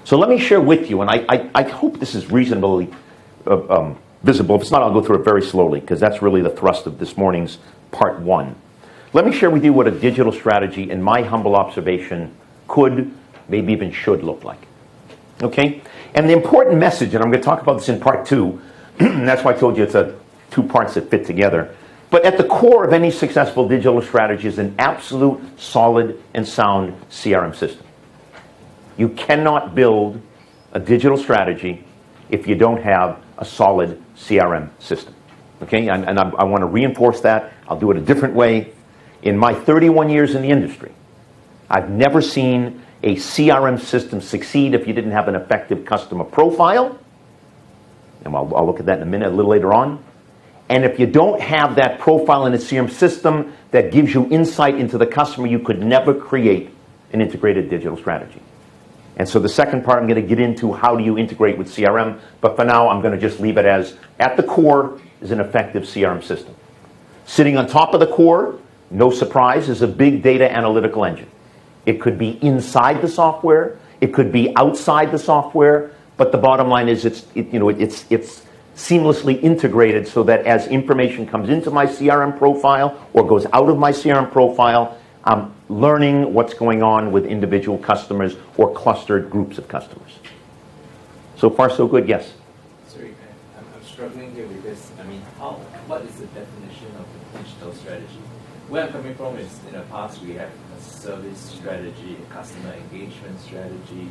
So let me share with you, and I hope this is reasonably visible. If it's not, I'll go through it very slowly, because that's really the thrust of this morning's part one. Let me share with you what a digital strategy, in my humble observation, could, maybe even should look like. Okay? And the important message, and I'm going to talk about this in part two, and that's why I told you it's two parts that fit together. But at the core of any successful digital strategy is an absolute, solid, and sound CRM system. You cannot build a digital strategy if you don't have a solid CRM system. Okay? And I want to reinforce that. I'll do it a different way. In my 31 years in the industry, I've never seen a CRM system succeed if you didn't have an effective customer profile. And I'll look at that in a minute, a little later on. And if you don't have that profile in a CRM system that gives you insight into the customer, you could never create an integrated digital strategy. And so the second part, I'm going to get into how do you integrate with CRM. But for now, I'm going to just leave it as, at the core is an effective CRM system. Sitting on top of the core, no surprise, is a big data analytical engine. It could be inside the software. It could be outside the software. But the bottom line is it's seamlessly integrated so that as information comes into my CRM profile or goes out of my CRM profile, I'm learning what's going on with individual customers or clustered groups of customers. So far, so good, yes? Sorry, I'm struggling here because, what is the definition of a digital strategy? Where I'm coming from is, in the past, we have a service strategy, a customer engagement strategy,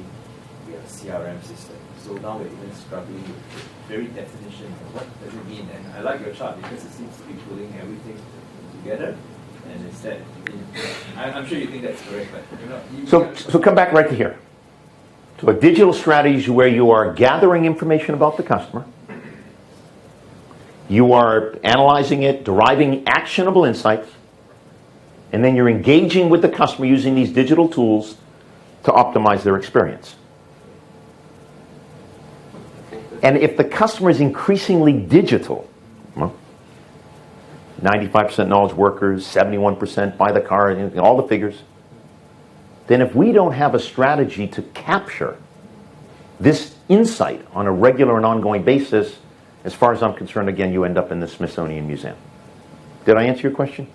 we have a CRM system. So now we're even struggling with the very definition of what does it mean. And I like your chart because it seems to be pulling everything together. And instead, I'm sure you think that's correct, but So come back right to here. So a digital strategy is where you are gathering information about the customer. You are analyzing it, deriving actionable insights, and then you're engaging with the customer using these digital tools to optimize their experience. And if the customer is increasingly digital, 95% knowledge workers, 71% buy the car, all the figures, then if we don't have a strategy to capture this insight on a regular and ongoing basis, as far as I'm concerned, again, you end up in the Smithsonian Museum. Did I answer your question?